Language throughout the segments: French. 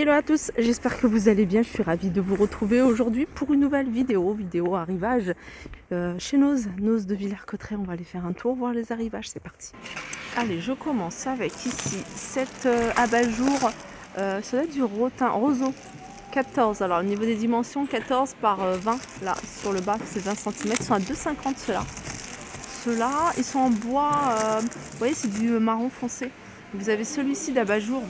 Hello à tous, j'espère que vous allez bien. Je suis ravie de vous retrouver aujourd'hui pour une nouvelle vidéo arrivage chez Noz de Villers-Cotterêts. On va aller faire un tour, voir les arrivages, c'est parti. Allez, je commence avec ici cet abat-jour, ça doit être du roseau 14. Alors au niveau des dimensions, 14 par 20, là sur le bas c'est 20 cm, ils sont à 2,50 ceux-là. Ceux-là, ils sont en bois, vous voyez c'est du marron foncé. Vous avez celui-ci d'abat-jour.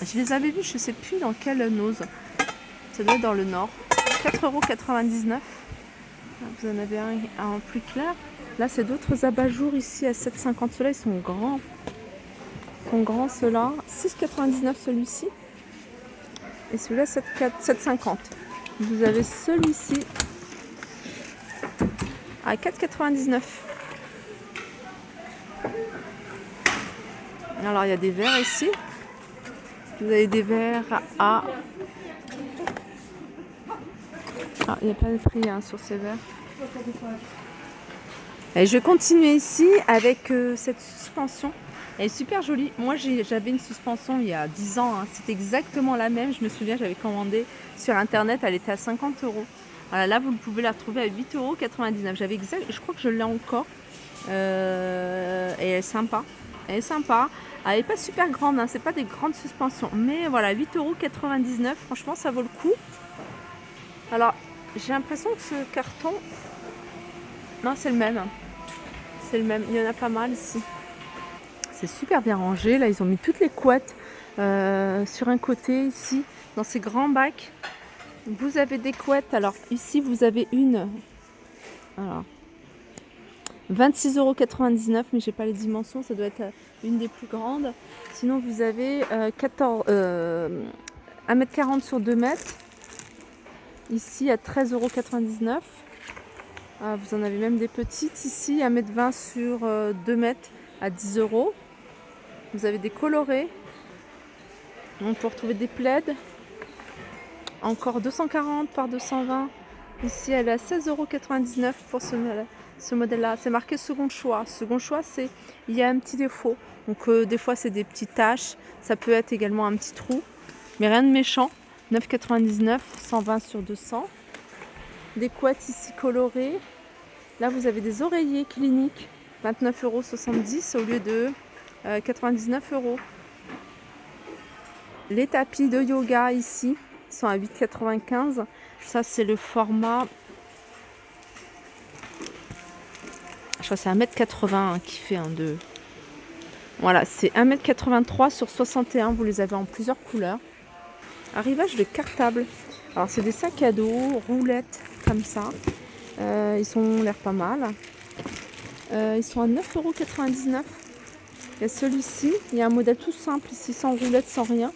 Je les avais vus, je ne sais plus dans quelle Noz. Ça doit être dans le nord. 4,99 €. Vous en avez un en plus clair. Là, c'est d'autres abat-jours ici à 7,50 €. Ceux-là, ils sont grands. Ils sont grands, ceux-là. 6,99 € celui-ci. Et celui-là, 7,50 €. Vous avez celui-ci à 4,99 €. Alors, il y a des verres ici. Vous avez des verres à... Ah, il n'y a pas de prix hein, sur ces verres. Et je vais continuer ici avec cette suspension. Elle est super jolie. Moi, j'avais une suspension il y a 10 ans. Hein. C'était exactement la même. Je me souviens, j'avais commandé sur Internet. Elle était à 50 €. Voilà, là, vous pouvez la retrouver à 8,99 €. J'avais exact. Je crois que je l'ai encore. Et elle est sympa. Elle est sympa. Elle n'est pas super grande. Hein. C'est pas des grandes suspensions. Mais voilà, 8,99 €. Franchement, ça vaut le coup. Alors, j'ai l'impression que ce carton... Non, c'est le même. C'est le même. Il y en a pas mal ici. C'est super bien rangé. Là, ils ont mis toutes les couettes sur un côté ici, dans ces grands bacs. Vous avez des couettes. Alors, ici, vous avez une... Alors, 26,99 €, mais j'ai pas les dimensions. Ça doit être une des plus grandes. Sinon, vous avez 1,40 m sur 2 m. Ici, à 13,99 €. Ah, vous en avez même des petites ici, 1,20 m sur 2 m à 10 €. Vous avez des colorés. On peut retrouver des plaids. Encore 240 par 220. Ici, elle est à 16,99 € pour ce modèle-là. C'est marqué second choix. Second choix, c'est il y a un petit défaut. Donc des fois, c'est des petites taches. Ça peut être également un petit trou. Mais rien de méchant. 9,99 €, 120 sur 200. Des couettes ici colorées. Là, vous avez des oreillers cliniques, 29,70 € au lieu de 99 €. Les tapis de yoga ici sont à 8,95 €. Ça, c'est le format... Je crois que c'est 1,80 m qui fait un 2. Voilà, c'est 1,83 m sur 61. Vous les avez en plusieurs couleurs. Arrivage de cartable. Alors, c'est des sacs à dos, roulettes, comme ça. Ils ont l'air pas mal. Ils sont à 9,99 €. Il y a celui-ci. Il y a un modèle tout simple ici, sans roulette, sans rien.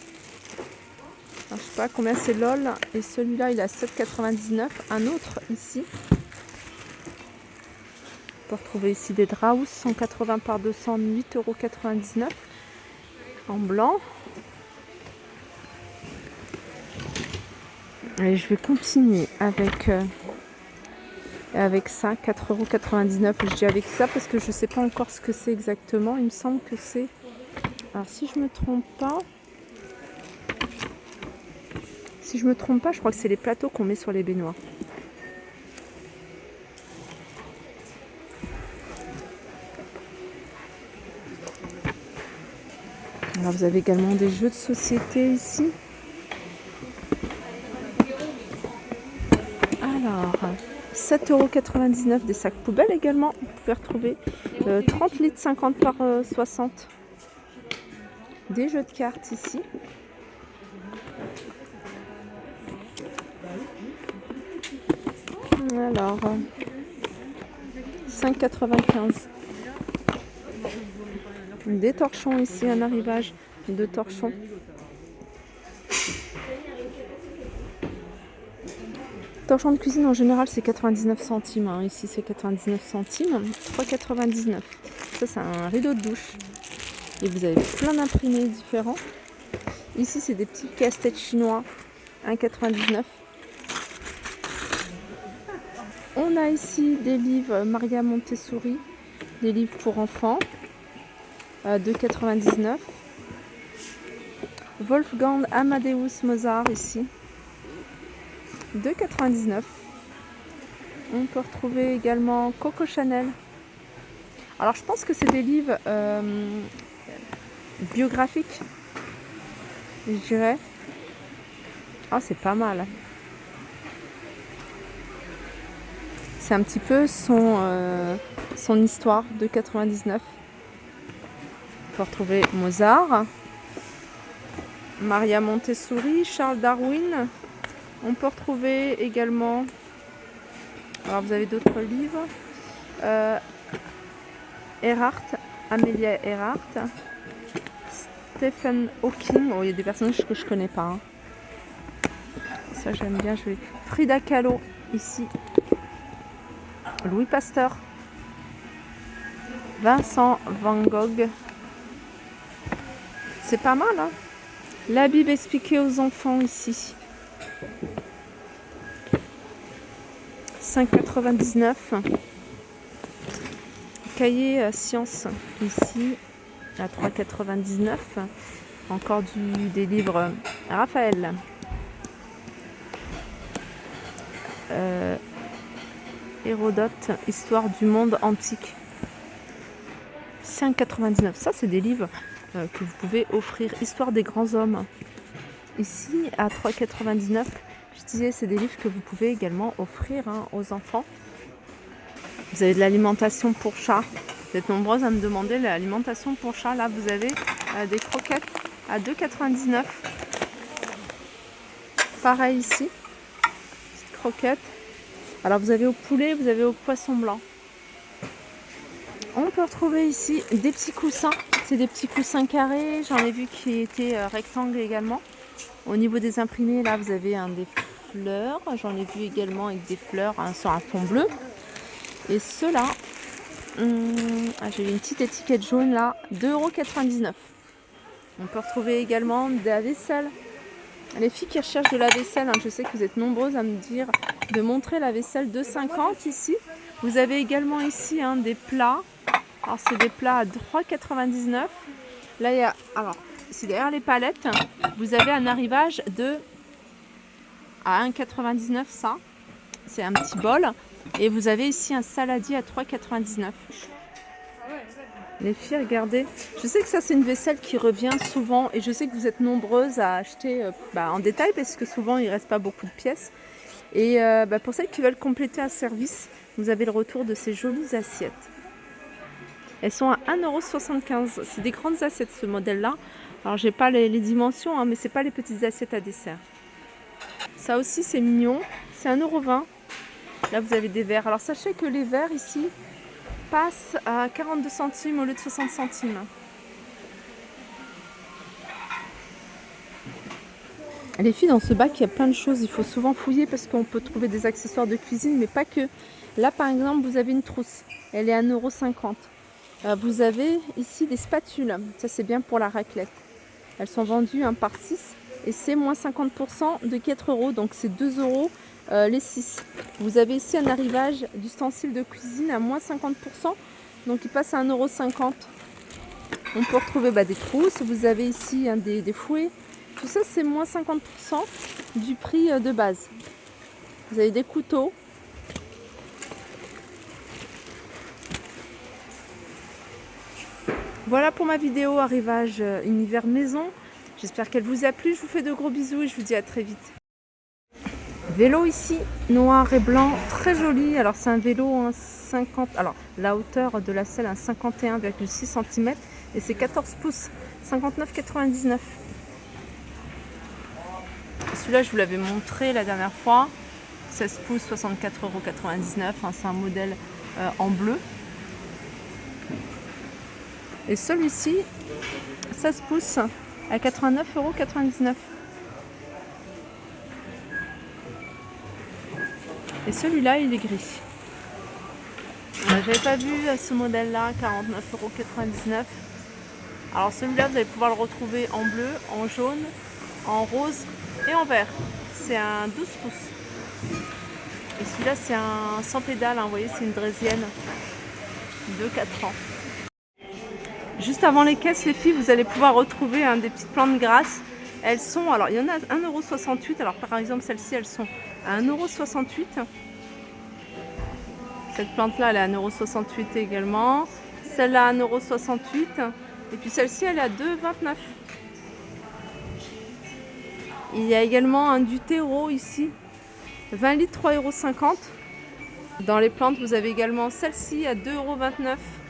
Alors, je sais pas combien c'est LOL. Et celui-là, il est à 7,99 €. Un autre ici. On peut retrouver ici des Draus, 180 par 200, 8,99 € en blanc. Et je vais continuer avec ça, 4,99 €. Je dis avec ça parce que je ne sais pas encore ce que c'est exactement. Il me semble que c'est... Alors si je me trompe pas... je crois que c'est les plateaux qu'on met sur les baignoires. Alors vous avez également des jeux de société ici. Alors, 7,99 € des sacs poubelles également. Vous pouvez retrouver 30 litres 50 par 60. Des jeux de cartes ici. Alors, 5,95 €. Des torchons ici, un arrivage de torchons. Torchon de cuisine en général c'est 99 centimes. Hein. Ici c'est 99 centimes. 3,99 €. Ça c'est un rideau de douche. Et vous avez plein d'imprimés différents. Ici c'est des petits casse-têtes chinois. 1,99 €. On a ici des livres Maria Montessori. Des livres pour enfants. 2,99 €. Wolfgang Amadeus Mozart ici. 2,99 €. On peut retrouver également Coco Chanel. Alors je pense que c'est des livres biographiques, je dirais. Ah, c'est pas mal. C'est un petit peu son histoire, de 99. On peut retrouver Mozart, Maria Montessori, Charles Darwin. On peut retrouver également, alors vous avez d'autres livres, Earhart, Amelia Earhart, Stephen Hawking. Oh, il y a des personnages que je connais pas. Hein. Ça j'aime bien. Frida Kahlo ici. Louis Pasteur. Vincent Van Gogh. C'est pas mal, hein? La Bible expliquée aux enfants ici. 5,99 €. Cahier sciences ici à 3,99 €. Encore des livres Raphaël. Hérodote, histoire du monde antique. 5,99 €. Ça, c'est des livres que vous pouvez offrir. Histoire des grands hommes. Ici, à 3,99 €. Je disais, c'est des livres que vous pouvez également offrir aux enfants. Vous avez de l'alimentation pour chat. Vous êtes nombreuses à me demander l'alimentation pour chat. Là, vous avez des croquettes à 2,99 €. Pareil ici. Petite croquette. Alors, vous avez au poulet, vous avez au poisson blanc. On peut retrouver ici des petits coussins. C'est des petits coussins carrés. J'en ai vu qui étaient rectangles également. Au niveau des imprimés, là, vous avez des fleurs. J'en ai vu également avec des fleurs sur un fond bleu. Et ceux-là, j'ai une petite étiquette jaune là, 2,99 €. On peut retrouver également de la vaisselle. Les filles qui recherchent de la vaisselle, je sais que vous êtes nombreuses à me dire de montrer la vaisselle 2,50 € ici. Vous avez également ici des plats. Alors c'est des plats à 3,99 €. Là, il y a, alors c'est derrière les palettes, vous avez un arrivage à 1,99 €. Ça, c'est un petit bol. Et vous avez ici un saladier à 3,99 €. Les filles, regardez. Je sais que ça, c'est une vaisselle qui revient souvent. Et je sais que vous êtes nombreuses à acheter en détail parce que souvent, il ne reste pas beaucoup de pièces. Et pour celles qui veulent compléter un service, vous avez le retour de ces jolies assiettes. Elles sont à 1,75 €. C'est des grandes assiettes, ce modèle-là. Alors, j'ai pas les dimensions, mais ce n'est pas les petites assiettes à dessert. Ça aussi, c'est mignon. C'est 1,20 €. Là, vous avez des verres. Alors, sachez que les verres ici passent à 42 centimes au lieu de 60 centimes. Les filles, dans ce bac, il y a plein de choses. Il faut souvent fouiller parce qu'on peut trouver des accessoires de cuisine, mais pas que. Là, par exemple, vous avez une trousse. Elle est à 1,50 €. Vous avez ici des spatules. Ça, c'est bien pour la raclette. Elles sont vendues par 6 et c'est moins 50% de 4 €. Donc, c'est 2 € les 6. Vous avez ici un arrivage d'ustensiles de cuisine à moins 50%. Donc, il passe à 1,50 €. On peut retrouver des trousses. Vous avez ici des fouets. Tout ça, c'est moins 50% du prix de base. Vous avez des couteaux. Voilà pour ma vidéo arrivage univers maison. J'espère qu'elle vous a plu. Je vous fais de gros bisous et je vous dis à très vite. Vélo ici, noir et blanc, très joli. Alors c'est un vélo 50. Alors la hauteur de la selle, 51,6 cm et c'est 14 pouces, 59,99 €. Celui-là, je vous l'avais montré la dernière fois. 16 pouces, 64,99 €. C'est un modèle en bleu. Et celui-ci, 16 pouces à 89,99 €. Et celui-là, il est gris. J'avais pas vu ce modèle-là, 49,99 €. Alors celui-là, vous allez pouvoir le retrouver en bleu, en jaune, en rose et en vert. C'est un 12 pouces. Et celui-là, c'est un sans pédale. Vous voyez, c'est une draisienne de 4 ans. Juste avant les caisses, les filles, vous allez pouvoir retrouver des petites plantes grasses. Elles sont, alors il y en a 1,68 €. Alors par exemple, celles-ci, elles sont à 1,68 €. Cette plante-là, elle est à 1,68 € également. Celle-là, 1,68 €. Et puis celle-ci, elle est à 2,29 €. Il y a également un Dutero ici, 20 litres, 3,50 €. Dans les plantes, vous avez également celle-ci à 2,29 €.